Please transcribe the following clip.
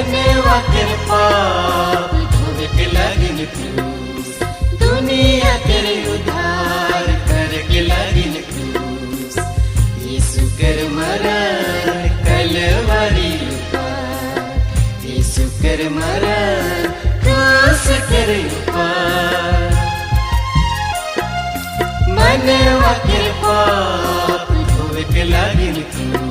मनवा के पाप धोवे के लागिन क्रूस, दुनिया तेरे उद्धार करके लागिन क्रूस। यीशु कर मरण कलवरी पार, यीशु कर मरण क्रूस कर पार। मनवा के पाप धोवे के लागिन क्रूस,